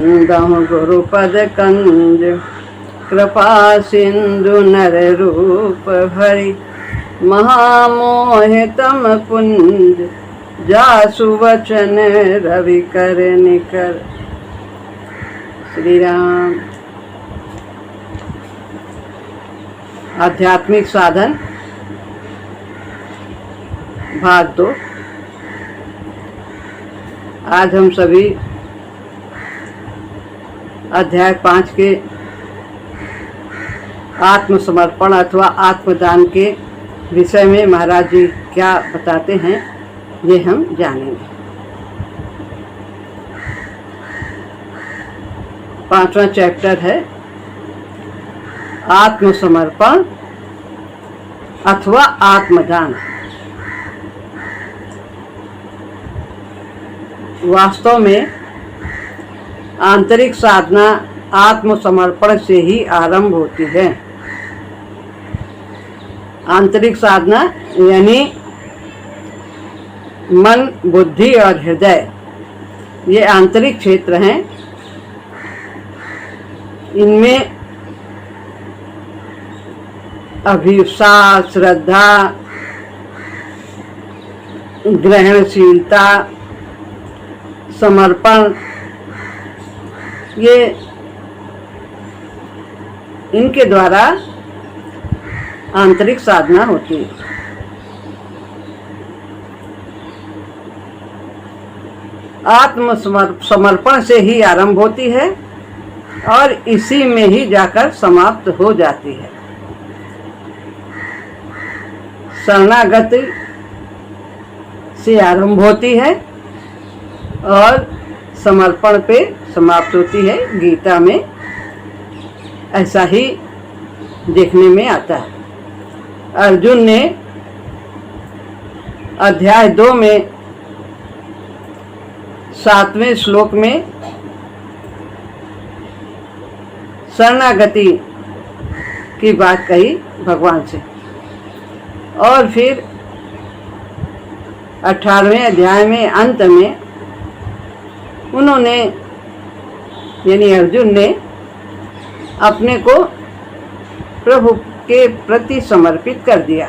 दहु गुरुपद कंज कृपा सिंधु नर रूप भरि महामोहितम कुंज जासु वचन रवि कर निकर। श्री राम। आध्यात्मिक साधन भाग 2। आज हम सभी अध्याय 5 के आत्मसमर्पण अथवा आत्मदान के विषय में महाराज जी क्या बताते हैं ये हम जानेंगे। 5वां चैप्टर है आत्मसमर्पण अथवा आत्मदान। वास्तव में आंतरिक साधना आत्मसमर्पण से ही आरंभ होती है। आंतरिक साधना यानी मन, बुद्धि और हृदय, ये आंतरिक क्षेत्र हैं। इनमें अभिविश्वास, श्रद्धा, ग्रहणशीलता, समर्पण, ये इनके द्वारा आंतरिक साधना होती है। आत्मसमर्पण से ही आरंभ होती है और इसी में ही जाकर समाप्त हो जाती है। शरणागति से आरंभ होती है और समर्पण पे समाप्त होती है। गीता में ऐसा ही देखने में आता है। अर्जुन ने अध्याय 2 में 7वें श्लोक में शरणागति की बात कही भगवान से, और फिर 18वें अध्याय में अंत में उन्होंने यानी अर्जुन ने अपने को प्रभु के प्रति समर्पित कर दिया।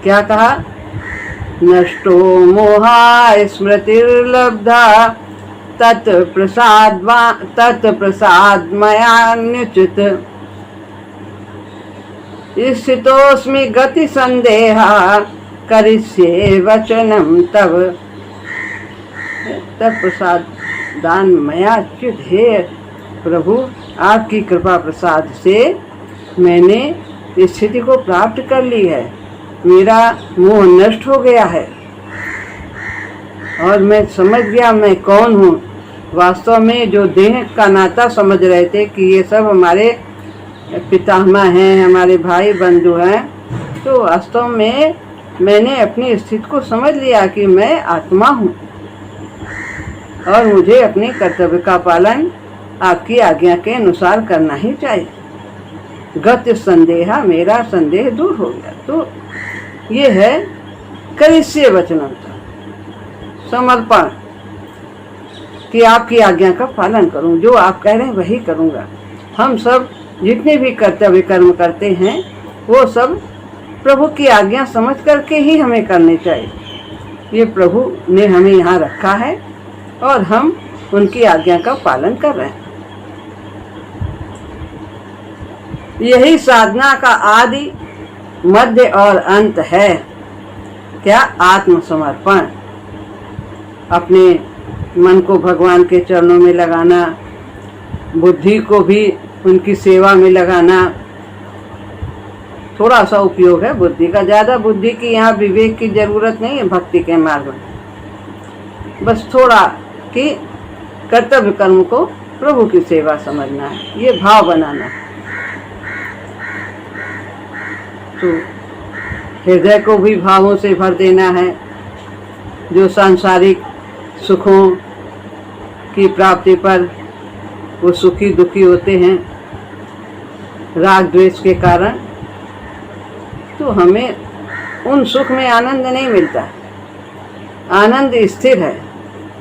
क्या कहा? नष्टो मोहा स्मृतिर्लब्धा तत्प्रसाद मयान्युचित स्थितोस्मि गति संदेहा करिष्ये वचनम तव तत्प्रसाद दान मयाच्युत। हे प्रभु, आपकी कृपा प्रसाद से मैंने इस स्थिति को प्राप्त कर ली है। मेरा मोह नष्ट हो गया है और मैं समझ गया मैं कौन हूँ। वास्तव में जो देह का नाता समझ रहे थे कि ये सब हमारे पितामह हैं, हमारे भाई बंधु हैं, तो वास्तव में मैंने अपनी स्थिति को समझ लिया कि मैं आत्मा हूँ और मुझे अपने कर्तव्य का पालन आपकी आज्ञा के अनुसार करना ही चाहिए। गति संदेहा, मेरा संदेह दूर हो गया। तो ये है करिष्ये वचनम, समर्पण कि आपकी आज्ञा का पालन करूं, जो आप कह रहे हैं वही करूंगा। हम सब जितने भी कर्तव्य कर्म करते हैं वो सब प्रभु की आज्ञा समझ करके ही हमें करने चाहिए। ये प्रभु ने हमें यहाँ रखा है और हम उनकी आज्ञा का पालन कर रहे हैं। यही साधना का आदि, मध्य और अंत है। क्या? आत्मसमर्पण। अपने मन को भगवान के चरणों में लगाना, बुद्धि को भी उनकी सेवा में लगाना। थोड़ा सा उपयोग है बुद्धि का, ज़्यादा बुद्धि की यहाँ विवेक की जरूरत नहीं है भक्ति के मार्ग में। बस थोड़ा कि कर्तव्य कर्म को प्रभु की सेवा समझना है, ये भाव बनाना है। तो हृदय को भी भावों से भर देना है। जो सांसारिक सुखों की प्राप्ति पर वो सुखी दुखी होते हैं राग द्वेष के कारण, तो हमें उन सुख में आनंद नहीं मिलता। आनंद स्थिर है,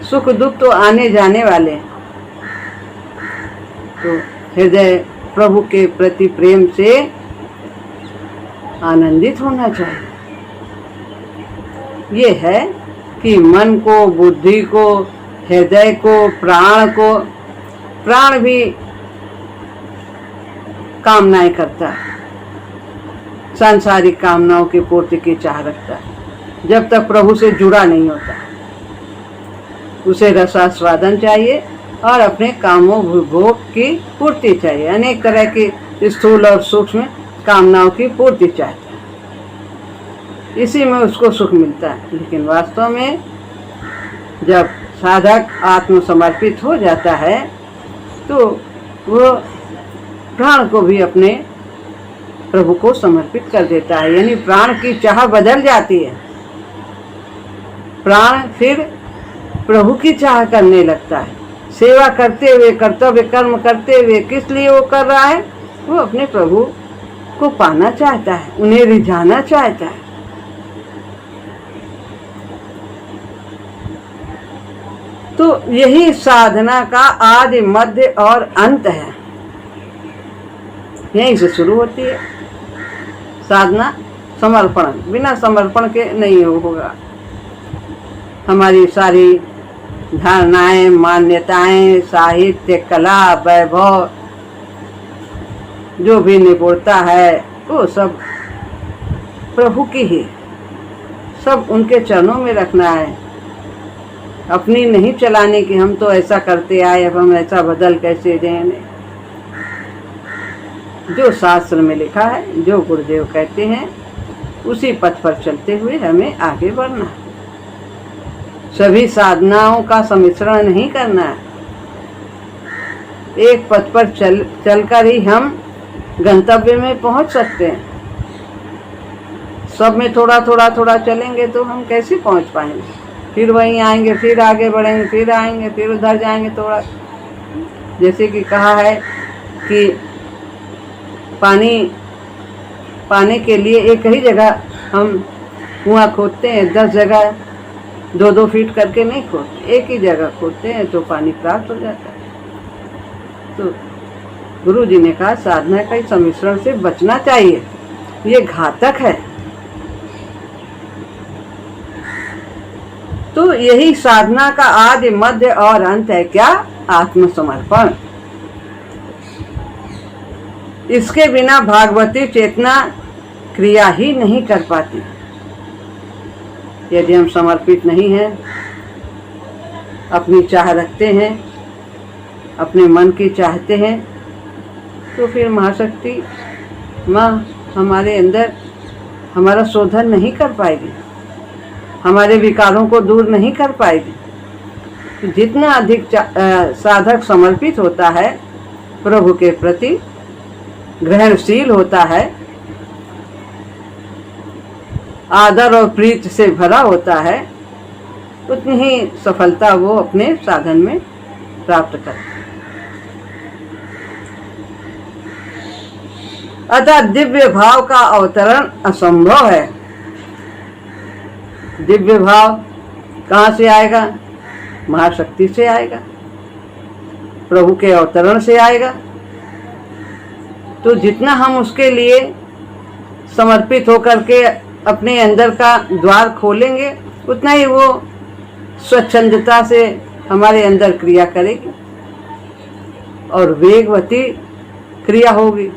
सुख दुख तो आने जाने वाले हैं। तो हृदय प्रभु के प्रति प्रेम से आनंदित होना चाहिए। ये है कि मन को, बुद्धि को, हृदय को, प्राण भी कामनाएं करता है, सांसारिक कामनाओं की पूर्ति की चाह रखता है। जब तक प्रभु से जुड़ा नहीं होता, उसे रसास्वादन चाहिए और अपने कामों भोग की पूर्ति चाहिए। अनेक तरह की स्थूल और सूक्ष्म कामनाओं की पूर्ति चाहता है, इसी में उसको सुख मिलता है। लेकिन वास्तव में जब साधक आत्मसमर्पित हो जाता है तो वो प्राण को भी अपने प्रभु को समर्पित कर देता है, यानी प्राण की चाह बदल जाती है। प्राण फिर प्रभु की चाह करने लगता है। सेवा करते हुए, कर्तव्य कर्म करते हुए किस लिए वो कर रहा है? वो अपने प्रभु को पाना चाहता है, उन्हें रिझाना चाहता है। तो यही साधना का आदि, मध्य और अंत है। यहीं से शुरू होती है साधना। समर्पण, बिना समर्पण के नहीं होगा। हमारी सारी धारणाएं, मान्यताएं, साहित्य, कला, वैभव, जो भी निपुणता है वो सब प्रभु की ही, सब उनके चरणों में रखना है। अपनी नहीं चलाने की, हम तो ऐसा करते आए, अब हम ऐसा बदल कैसे दें। जो शास्त्र में लिखा है, जो गुरुदेव कहते हैं, उसी पथ पर चलते हुए हमें आगे बढ़ना है। सभी साधनाओं का सम्मिश्रण नहीं करना है। एक पथ पर चलकर ही हम गंतव्य में पहुंच सकते हैं। सब में थोड़ा थोड़ा चलेंगे तो हम कैसे पहुंच पाएंगे? फिर वहीं आएंगे, फिर आगे बढ़ेंगे, फिर आएंगे, फिर उधर जाएंगे। थोड़ा, जैसे कि कहा है कि पानी पाने के लिए एक ही जगह हम कुआं खोदते हैं, 10 जगह 2-2 फीट करके नहीं खोदते, एक ही जगह खोदते हैं तो पानी प्राप्त हो जाता है। तो गुरु जी ने कहा साधना का सम्मिश्रण से बचना चाहिए, ये घातक है। तो यही साधना का आदि, मध्य और अंत है। क्या? आत्मसमर्पण। इसके बिना भागवती चेतना क्रिया ही नहीं कर पाती। यदि हम समर्पित नहीं हैं, अपनी चाह रखते हैं, अपने मन की चाहते हैं, तो फिर महाशक्ति माँ हमारे अंदर हमारा शोधन नहीं कर पाएगी, हमारे विकारों को दूर नहीं कर पाएगी। जितना अधिक साधक समर्पित होता है, प्रभु के प्रति ग्रहणशील होता है, आदर और प्रीति से भरा होता है, उतनी ही सफलता वो अपने साधन में प्राप्त करता है। अतः दिव्य भाव का अवतरण असंभव है। दिव्य भाव कहाँ से आएगा? महाशक्ति से आएगा, प्रभु के अवतरण से आएगा। तो जितना हम उसके लिए समर्पित होकर के अपने अंदर का द्वार खोलेंगे, उतना ही वो स्वच्छंदता से हमारे अंदर क्रिया करेगी और वेगवती क्रिया होगी।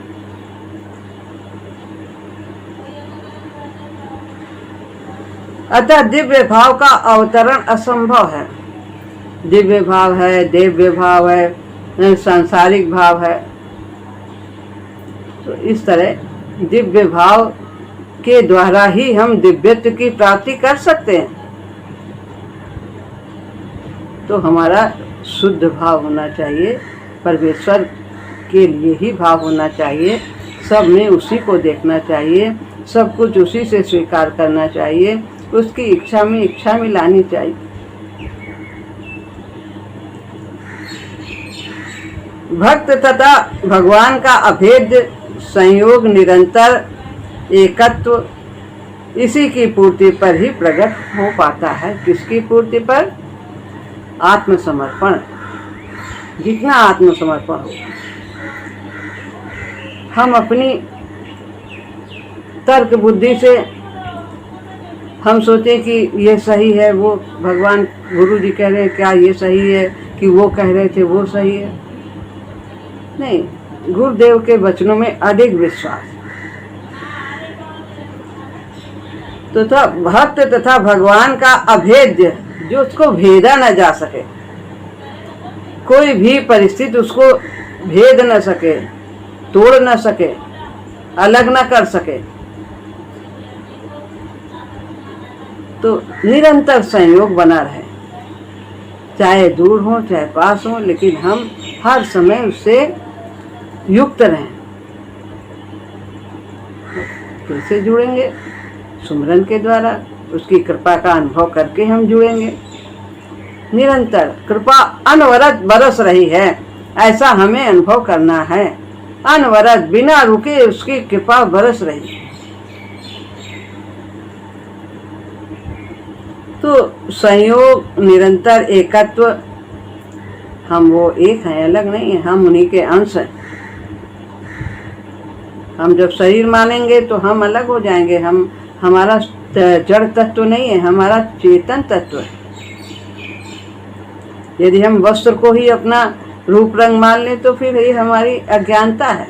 अतः दिव्य भाव का अवतरण असंभव है। दिव्य भाव है, दिव्य भाव है, सांसारिक भाव है। तो इस तरह दिव्य भाव के द्वारा ही हम दिव्यत्व की प्राप्ति कर सकते हैं। तो हमारा शुद्ध भाव होना चाहिए, परमेश्वर के लिए ही भाव होना चाहिए, सब में उसी को देखना चाहिए, सब कुछ उसी से स्वीकार करना चाहिए, उसकी इच्छा में लानी चाहिए। भक्त तथा भगवान का अभेद्य संयोग, निरंतर एकत्व, इसी की पूर्ति पर ही प्रकट हो पाता है। किसकी पूर्ति पर? आत्मसमर्पण, जितना आत्मसमर्पण हो, हम अपनी तर्क बुद्धि से हम सोचें कि ये सही है, वो भगवान गुरु जी कह रहे हैं क्या ये सही है, कि वो कह रहे थे वो सही है। नहीं, गुरुदेव के वचनों में अधिक विश्वास तथा भक्त तथा भगवान का अभेद्य, जो उसको भेदा न जा सके, कोई भी परिस्थिति उसको भेद न सके, तोड़ न सके, अलग न कर सके। तो निरंतर संयोग बना रहे, चाहे दूर हो चाहे पास हो, लेकिन हम हर समय उससे युक्त रहें। कैसे जुड़ेंगे? सुमरन के द्वारा, उसकी कृपा का अनुभव करके हम जुड़ेंगे। निरंतर कृपा अनवरत बरस रही है, ऐसा हमें अनुभव करना है। अनवरत बिना रुके उसकी कृपा बरस रही है। तो संयोग, निरंतर एकत्व, हम वो एक हैं, अलग नहीं है, हम उन्हीं के अंश हैं। हम जब शरीर मानेंगे तो हम अलग हो जाएंगे। हम हमारा जड़ तत्व नहीं है, हमारा चेतन तत्व है। यदि हम वस्त्र को ही अपना रूप रंग मान लें तो फिर ये हमारी अज्ञानता है।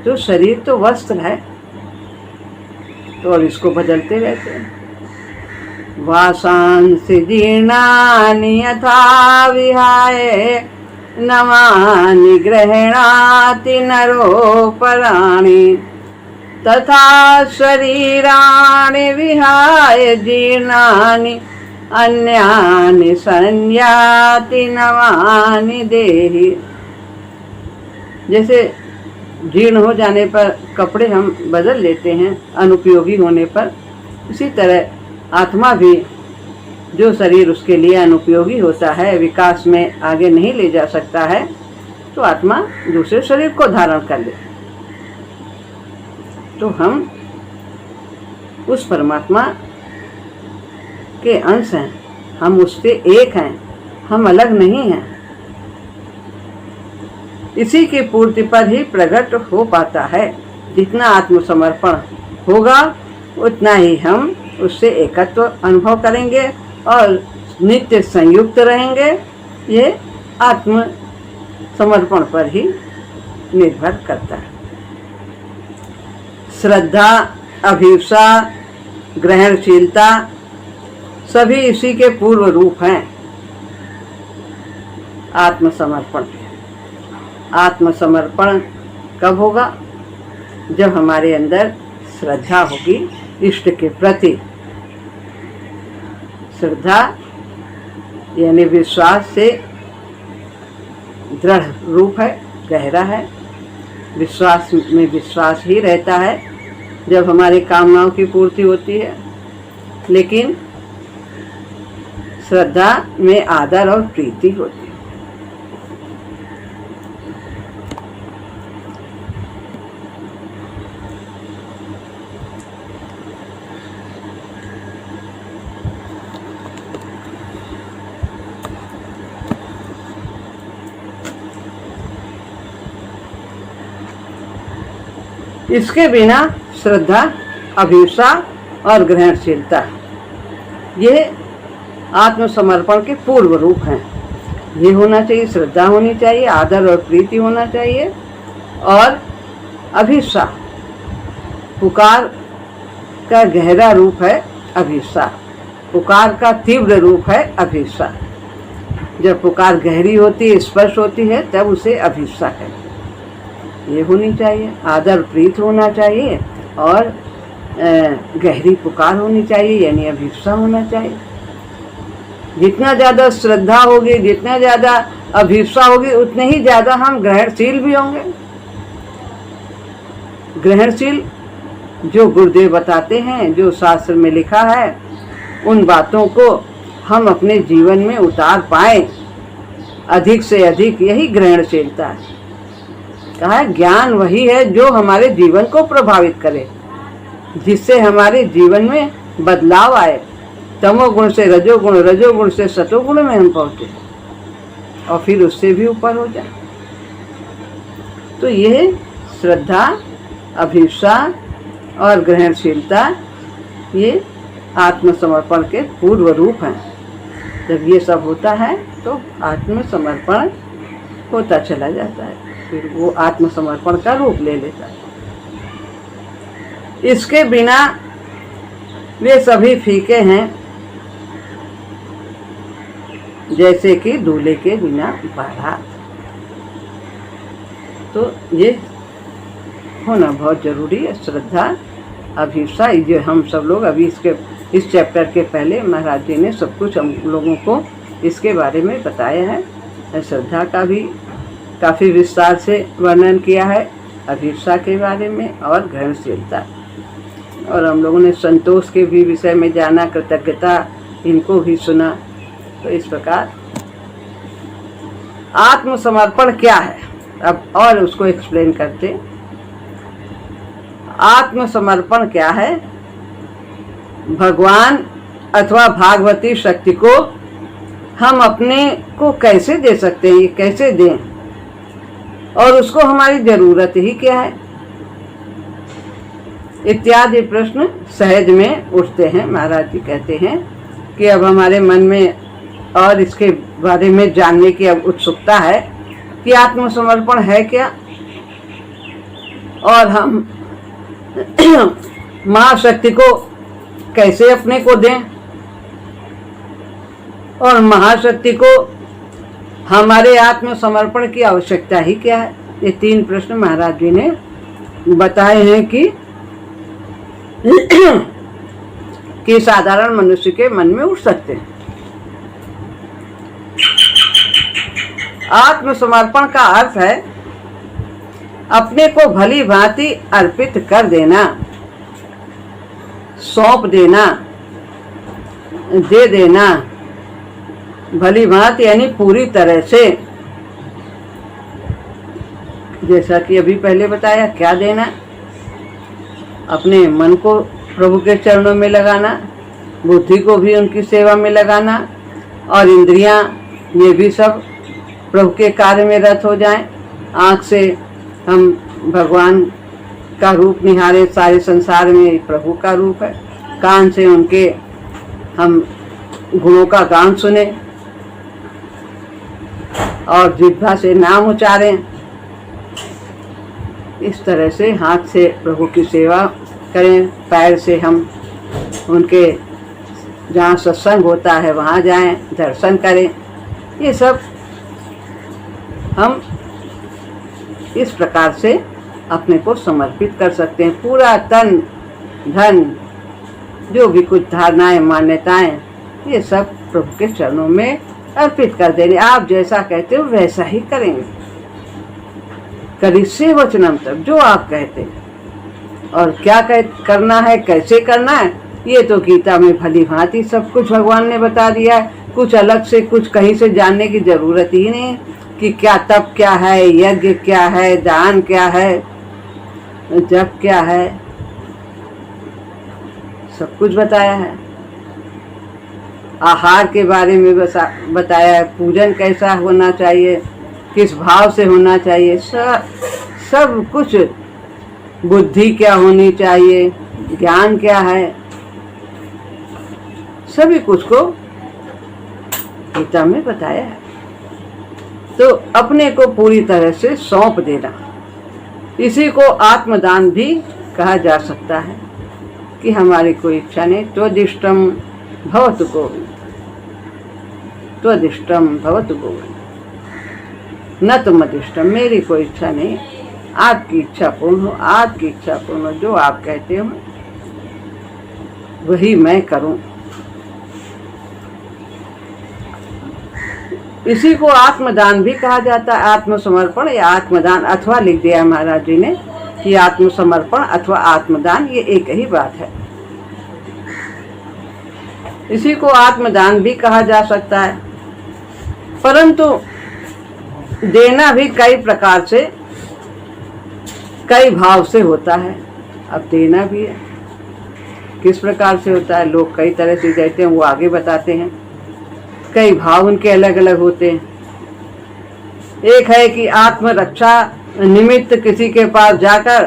तो शरीर तो वस्त्र है, तो अब इसको बदलते रहते हैं। वासांसि जीर्णानि यथा विहाय नवानि गृह्णाति नरोपराणि तथा शरीराणि विहाय जीर्णानि अन्यानि संयाति नवानि देहि। जैसे जीर्ण हो जाने पर कपड़े हम बदल लेते हैं अनुपयोगी होने पर, इसी तरह आत्मा भी जो शरीर उसके लिए अनुपयोगी होता है, विकास में आगे नहीं ले जा सकता है, तो आत्मा दूसरे शरीर को धारण कर ले। तो हम उस परमात्मा के अंश हैं, हम उससे एक हैं, हम अलग नहीं हैं। इसी की पूर्ति पर ही प्रकट हो पाता है। जितना आत्मसमर्पण होगा उतना ही हम उससे एकत्व अनुभव करेंगे और नित्य संयुक्त रहेंगे। ये आत्म समर्पण पर ही निर्भर करता है। श्रद्धा, अभिप्सा, ग्रहणशीलता सभी इसी के पूर्व रूप हैं आत्मसमर्पण के। आत्मसमर्पण कब होगा? जब हमारे अंदर श्रद्धा होगी इष्ट के प्रति। श्रद्धा यानी विश्वास से दृढ़ रूप है, गहरा है। विश्वास में विश्वास ही रहता है जब हमारी कामनाओं की पूर्ति होती है। लेकिन श्रद्धा में आदर और प्रीति होती है। इसके बिना श्रद्धा, अभिप्सा और ग्रहणशीलता ये आत्मसमर्पण के पूर्व रूप हैं। ये होना चाहिए, श्रद्धा होनी चाहिए, आदर और प्रीति होना चाहिए और अभिप्सा। पुकार का गहरा रूप है अभिप्सा, पुकार का तीव्र रूप है अभिप्सा। जब पुकार गहरी होती है, स्पष्ट होती है, तब उसे अभिप्सा है। ये होनी चाहिए, आदर प्रीत होना चाहिए और गहरी पुकार होनी चाहिए, यानी अभिप्सा होना चाहिए। जितना ज़्यादा श्रद्धा होगी, जितना ज़्यादा अभिप्सा होगी, उतने ही ज़्यादा हम ग्रहणशील भी होंगे। ग्रहणशील जो गुरुदेव बताते हैं, जो शास्त्र में लिखा है, उन बातों को हम अपने जीवन में उतार पाए अधिक से अधिक, यही ग्रहणशीलता है। कहा है ज्ञान वही है जो हमारे जीवन को प्रभावित करे, जिससे हमारे जीवन में बदलाव आए, तमोगुण से रजोगुण, रजोगुण से सतोगुण में हम पहुंचे और फिर उससे भी ऊपर हो जाए। तो यह श्रद्धा, अभिप्सा और ग्रहणशीलता ये आत्मसमर्पण के पूर्व रूप हैं। जब ये सब होता है तो आत्मसमर्पण होता चला जाता है, फिर वो आत्मसमर्पण का रूप ले लेता है। इसके बिना वे सभी फीके हैं, जैसे कि दूल्हे के बिना बारात। तो ये होना बहुत जरूरी है। श्रद्धा, अभिप्सा, ये हम सब लोग अभी इस चैप्टर के पहले महाराज जी ने सब कुछ हम लोगों को इसके बारे में बताया है। श्रद्धा का भी काफ़ी विस्तार से वर्णन किया है, अभिप्सा के बारे में और ग्रहणशीलता, और हम लोगों ने संतोष के भी विषय में जाना, कृतज्ञता, इनको भी सुना। तो इस प्रकार आत्मसमर्पण क्या है, अब और उसको एक्सप्लेन करते। आत्मसमर्पण क्या है? भगवान अथवा भागवती शक्ति को हम अपने को कैसे दे सकते हैं, ये कैसे दें, और उसको हमारी जरूरत ही क्या है, इत्यादि प्रश्न सहज में उठते हैं। महाराज जी कहते हैं कि अब हमारे मन में और इसके बारे में जानने की अब उत्सुकता है कि आत्मसमर्पण है क्या, और हम महाशक्ति को कैसे अपने को दें, और महाशक्ति को हमारे आत्मसमर्पण की आवश्यकता ही क्या है। ये तीन प्रश्न महाराज जी ने बताए हैं कि साधारण मनुष्य के मन में उठ सकते हैं। आत्मसमर्पण का अर्थ है अपने को भली भांति अर्पित कर देना, सौंप देना, दे देना। भली भांति यानी पूरी तरह से, जैसा कि अभी पहले बताया, क्या देना, अपने मन को प्रभु के चरणों में लगाना, बुद्धि को भी उनकी सेवा में लगाना, और इंद्रियां ये भी सब प्रभु के कार्य में रत हो जाएं। आँख से हम भगवान का रूप निहारे, सारे संसार में प्रभु का रूप है। कान से उनके हम गुणों का गान सुने, और जिह्वा से नाम उच्चारें। इस तरह से हाथ से प्रभु की सेवा करें, पैर से हम उनके जहाँ सत्संग होता है वहाँ जाएं, दर्शन करें। ये सब हम इस प्रकार से अपने को समर्पित कर सकते हैं। पूरा तन धन, जो भी कुछ धारणाएं, मान्यताएं, ये सब प्रभु के चरणों में अर्पित कर देंगे। आप जैसा कहते हो वैसा ही करेंगे। करिष्ये वचनम तब, जो आप कहते हैं। और क्या करना है, कैसे करना है, ये तो गीता में भली भांति सब कुछ भगवान ने बता दिया है। कुछ अलग से, कुछ कहीं से जानने की जरूरत ही नहीं कि क्या तप क्या है, यज्ञ क्या है, दान क्या है, जप क्या है, सब कुछ बताया है। आहार के बारे में बताया है, पूजन कैसा होना चाहिए, किस भाव से होना चाहिए, सब कुछ। बुद्धि क्या होनी चाहिए, ज्ञान क्या है, सभी कुछ को गीता में बताया है। तो अपने को पूरी तरह से सौंप देना, इसी को आत्मदान भी कहा जा सकता है कि हमारी कोई इच्छा नहीं। त्वदिष्टम भवतु गोविंद, त्वदिष्टम भवतु गोविंद, न तुमदिष्टम, मेरी कोई इच्छा नहीं, आपकी इच्छा पूर्ण हो, आपकी इच्छा पूर्ण हो। जो आप कहते हो वही मैं करूं। इसी को आत्मदान भी कहा जाता है। आत्मसमर्पण या आत्मदान, अथवा लिख दिया महाराज जी ने कि आत्मसमर्पण अथवा आत्मदान ये एक ही बात है। इसी को आत्मदान भी कहा जा सकता है। परंतु देना भी कई प्रकार से, कई भाव से होता है। अब देना भी है, किस प्रकार से होता है। लोग कई तरह से देते हैं, वो आगे बताते हैं। कई भाव उनके अलग अलग होते हैं। एक है कि आत्मरक्षा निमित्त किसी के पास जाकर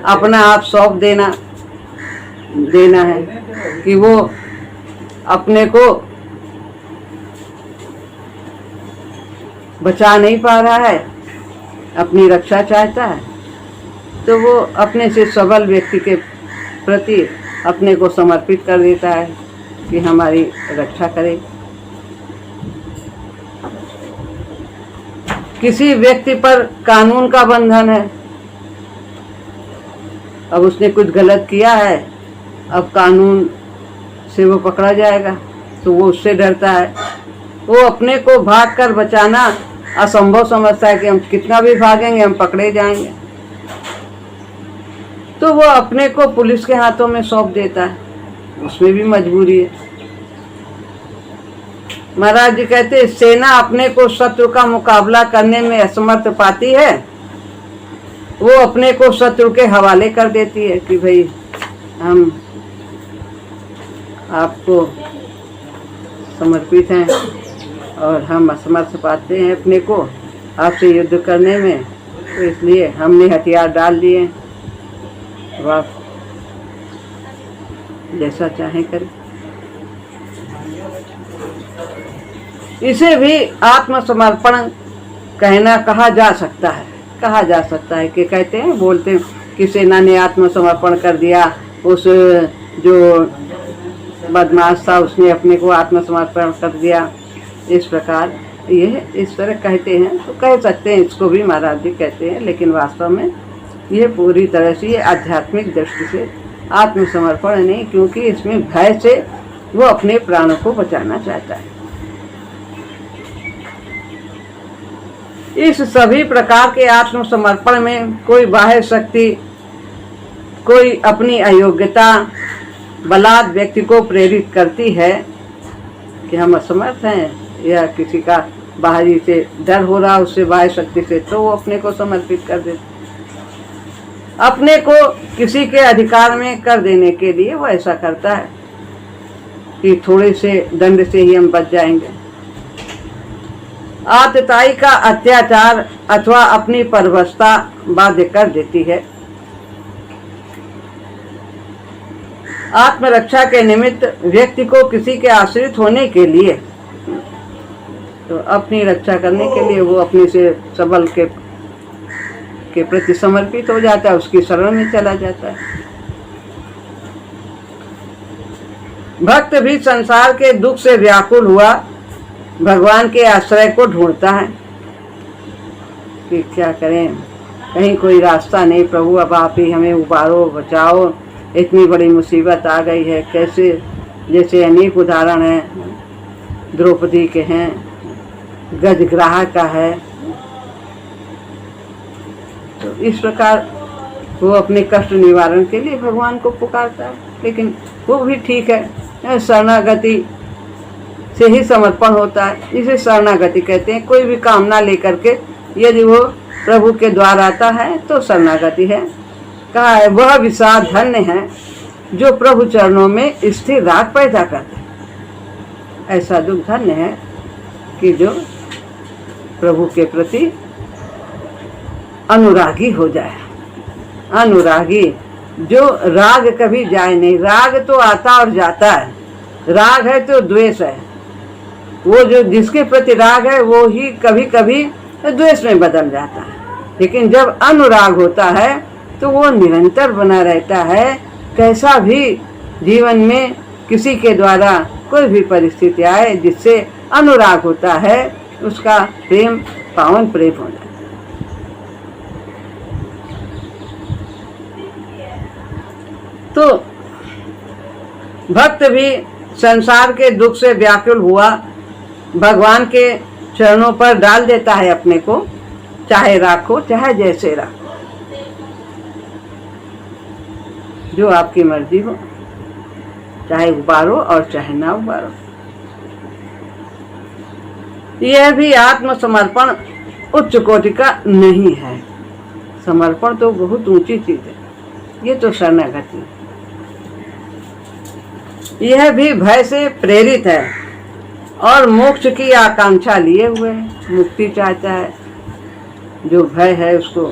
अपना आप सौंप देना है कि वो अपने को बचा नहीं पा रहा है, अपनी रक्षा चाहता है, तो वो अपने से सबल व्यक्ति के प्रति अपने को समर्पित कर देता है कि हमारी रक्षा करे। किसी व्यक्ति पर कानून का बंधन है, अब उसने कुछ गलत किया है, अब कानून से वो पकड़ा जाएगा, तो वो उससे डरता है। वो अपने को भाग कर बचाना असंभव समझता है कि हम कितना भी भागेंगे हम पकड़े जाएंगे, तो वो अपने को पुलिस के हाथों में सौंप देता है। उसमें भी मजबूरी है। महाराज जी कहते हैं, सेना अपने को शत्रु का मुकाबला करने में असमर्थ पाती है, वो अपने को शत्रु के हवाले कर देती है कि भाई हम आपको समर्पित हैं और हम असमर्थ पाते हैं अपने को आपसे युद्ध करने में, तो इसलिए हमने हथियार डाल दिए। अब आप जैसा चाहें करें। इसे भी आत्मसमर्पण कहा जा सकता है कि कहते हैं, बोलते हैं कि सेना ने आत्मसमर्पण कर दिया, उस जो बदमाश था उसने अपने को आत्मसमर्पण कर दिया। इस प्रकार ये इस तरह कहते हैं, तो कह सकते हैं, इसको भी महाराज जी कहते हैं, लेकिन वास्तव में ये पूरी तरह से आध्यात्मिक दृष्टि से आत्मसमर्पण नहीं, क्योंकि इसमें भय से वो अपने प्राणों को बचाना चाहता है। इस सभी प्रकार के आत्मसमर्पण में कोई बाह्य शक्ति, कोई अपनी अयोग्यता बलात् व्यक्ति को प्रेरित करती है कि हम असमर्थ हैं, या किसी का बाहरी से डर हो रहा उससे बाह्य शक्ति से, तो वो अपने को समर्पित कर देते। अपने को किसी के अधिकार में कर देने के लिए वो ऐसा करता है कि थोड़े से दंड से ही हम बच जाएंगे। आतताई का अत्याचार अथवा अपनी परवशता बाध्य कर देती है। आत्मरक्षा के निमित्त व्यक्ति को किसी के आश्रित होने के लिए, तो अपनी रक्षा करने के लिए वो अपने से सबल के प्रति समर्पित हो जाता है, उसकी शरण में चला जाता है। भक्त भी संसार के दुख से व्याकुल हुआ भगवान के आश्रय को ढूंढता है कि क्या करें, कहीं कोई रास्ता नहीं, प्रभु अब आप ही हमें उबारो, बचाओ, इतनी बड़ी मुसीबत आ गई है। कैसे, जैसे अनेक उदाहरण हैं, द्रौपदी के हैं, गजग्राह का है। तो इस प्रकार वो अपने कष्ट निवारण के लिए भगवान को पुकारता है, लेकिन वो भी ठीक है, शरणागति से ही समर्पण होता है। इसे शरणागति कहते हैं। कोई भी कामना लेकर के यदि वो प्रभु के द्वार आता है तो शरणागति है। कहा है, वह विषाद धन्य है जो प्रभु चरणों में स्थिर राग पैदा करते हैं। ऐसा दुख धन्य है कि जो प्रभु के प्रति अनुरागी हो जाए। अनुरागी, जो राग कभी जाए नहीं। राग तो आता और जाता है, राग है तो द्वेष है। वो जो जिसके प्रति राग है वो ही कभी कभी द्वेष में बदल जाता है, लेकिन जब अनुराग होता है तो वो निरंतर बना रहता है। कैसा भी जीवन में किसी के द्वारा कोई भी परिस्थिति आए, जिससे अनुराग होता है उसका प्रेम पावन प्रेम हो जाता है। तो भक्त भी संसार के दुख से व्याकुल हुआ भगवान के चरणों पर डाल देता है अपने को, चाहे राखो चाहे जैसे राखो, जो आपकी मर्जी हो, चाहे उबारो और चाहे ना उबारो। यह भी आत्मसमर्पण उच्च कोटि का नहीं है। समर्पण तो बहुत ऊंची चीज है, ये तो शरणागति है। यह भी भय से प्रेरित है और मोक्ष की आकांक्षा लिए हुए है। मुक्ति चाहता है, जो भय है उसको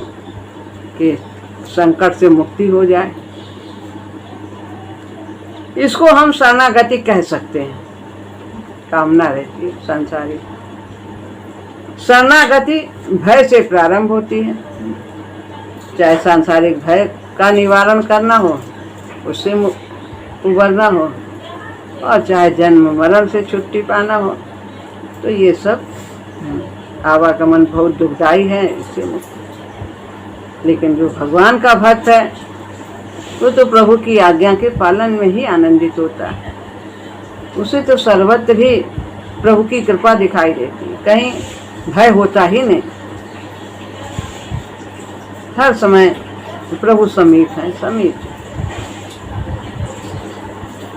कि संकट से मुक्ति हो जाए। इसको हम शरणागति कह सकते हैं। कामना रहती है संसारिक। शरणागति भय से प्रारंभ होती है। चाहे सांसारिक भय का निवारण करना हो, उससे उबरना हो, और चाहे जन्म मरण से छुट्टी पाना हो, तो ये सब आवागमन बहुत दुखदायी है, इससे मुक्ति। लेकिन जो भगवान का भक्त है वो तो प्रभु की आज्ञा के पालन में ही आनंदित होता है। उसे तो सर्वत्र ही प्रभु की कृपा दिखाई देती है, कहीं भय होता ही नहीं। हर समय प्रभु समीप है, समीप।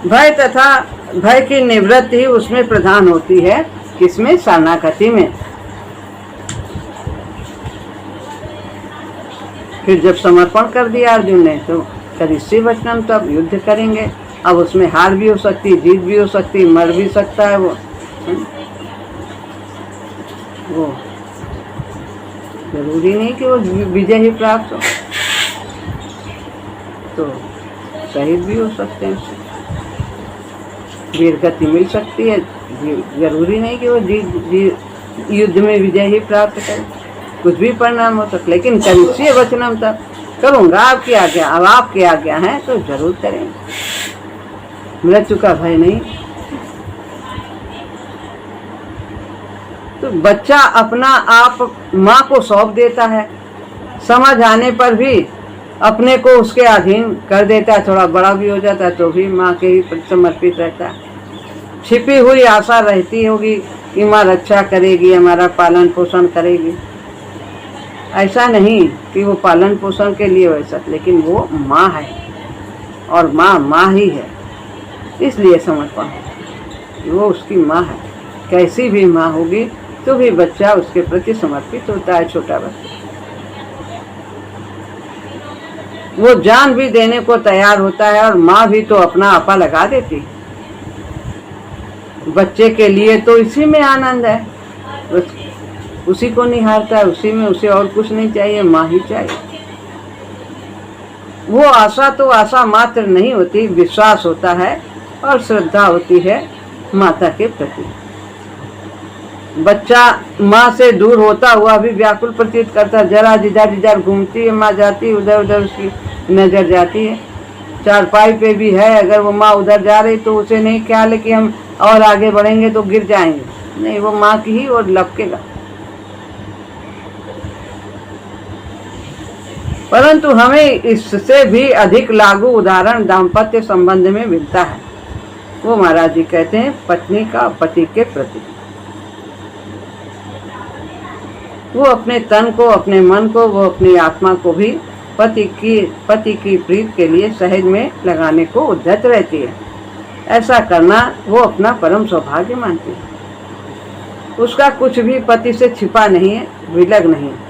भय तथा भय की निवृत्ति ही उसमें प्रधान होती है। किसमें? शरणागति में। फिर जब समर्पण कर दिया अर्जुन ने, तो करिष्ये वचनम, तो अब युद्ध करेंगे। अब उसमें हार भी हो सकती, जीत भी हो सकती, मर भी सकता है वो जरूरी नहीं कि वो विजय ही प्राप्त हो, तो शहीद भी हो सकते हैं, वीर गति मिल सकती है। जरूरी नहीं कि वो युद्ध में विजय ही प्राप्त करे, कुछ भी परिणाम हो सकता। लेकिन करिष्ये वचनम, तब करूँगा आपकी आज्ञा। अब आपकी आज्ञा है तो जरूर करेंगे। मृत्यु का भय नहीं। तो बच्चा अपना आप माँ को सौंप देता है, समझ आने पर भी अपने को उसके अधीन कर देता है। थोड़ा बड़ा भी हो जाता है तो भी माँ के ही प्रति समर्पित रहता है। छिपी हुई आशा रहती होगी कि माँ रक्षा करेगी, हमारा पालन पोषण करेगी। ऐसा नहीं कि वो पालन पोषण के लिए वैसा, लेकिन वो माँ है और माँ माँ ही है, इसलिए समर्पण। वो उसकी माँ है, कैसी भी माँ होगी तो भी बच्चा उसके प्रति समर्पित होता है। छोटा बच्चा वो जान भी देने को तैयार होता है, और माँ भी तो अपना आपा लगा देती है। बच्चे के लिए तो इसी में आनंद है, उसी को निहारता है, उसी में, उसे और कुछ नहीं चाहिए, माँ ही चाहिए। वो आशा तो आशा मात्र नहीं होती, विश्वास होता है और श्रद्धा होती है माता के प्रति। बच्चा माँ से दूर होता हुआ भी व्याकुल प्रतीत करता, जरा जिधर जिधर घूमती है माँ जाती, उधर उधर उसकी नजर जाती है। चारपाई पे भी है, अगर वो माँ उधर जा रही तो उसे नहीं ख्याल है कि हम और आगे बढ़ेंगे तो गिर जाएंगे, नहीं, वो माँ की ही और लपकेगा। परंतु हमें इससे भी अधिक लागू उदाहरण दाम्पत्य संबंध में मिलता है। वो महाराज जी कहते हैं पत्नी का पति के प्रति। वो अपने तन को, अपने मन को, वो अपनी आत्मा को भी पति की प्रीत के लिए सहज में लगाने को उद्यत रहती है। ऐसा करना वो अपना परम सौभाग्य मानती है। उसका कुछ भी पति से छिपा नहीं है, विलग नहीं है।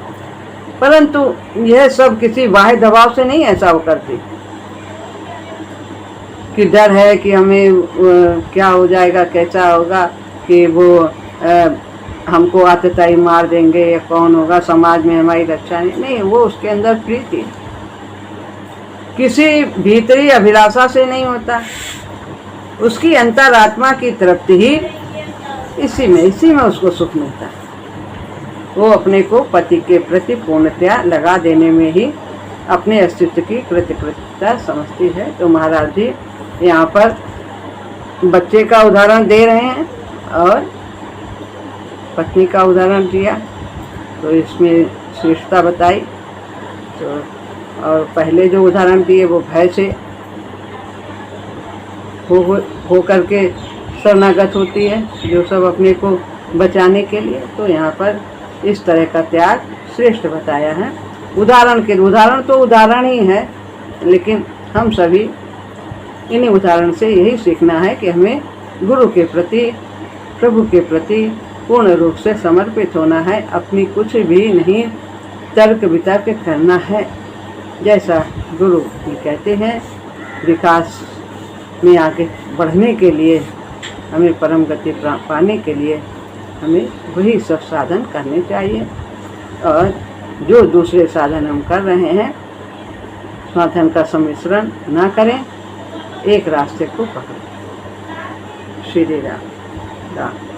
परंतु यह सब किसी बाह्य दबाव से नहीं ऐसा वो करती कि डर है कि हमें क्या हो जाएगा, कैसा होगा, कि वो हमको आतताई मार देंगे या कौन होगा, समाज में हमारी रक्षा नहीं। वो उसके अंदर प्रीति है, किसी भीतरी अभिलाषा से नहीं होता। उसकी अंतरात्मा की तृप्ति ही इसी में उसको सुख मिलता है। वो अपने को पति के प्रति पूर्णतया लगा देने में ही अपने अस्तित्व की कृतज्ञता समझती है। तो महाराज जी यहाँ पर बच्चे का उदाहरण दे रहे हैं और पत्नी का उदाहरण दिया, तो इसमें श्रेष्ठता बताई। तो और पहले जो उदाहरण दिए वो भय से हो करके शरणागत होती है, जो सब अपने को बचाने के लिए। तो यहाँ पर इस तरह का त्याग श्रेष्ठ बताया है। उदाहरण तो उदाहरण ही है, लेकिन हम सभी इन्हीं उदाहरण से यही सीखना है कि हमें गुरु के प्रति, प्रभु के प्रति पूर्ण रूप से समर्पित होना है। अपनी कुछ भी नहीं तर्क वितर्क करना है। जैसा गुरु जी कहते हैं, विकास में आगे बढ़ने के लिए, हमें परम गति पाने के लिए हमें वही सब साधन करने चाहिए। और जो दूसरे साधन हम कर रहे हैं, साधन का सम्मिश्रण ना करें, एक रास्ते को पकड़ें। श्री राम राम।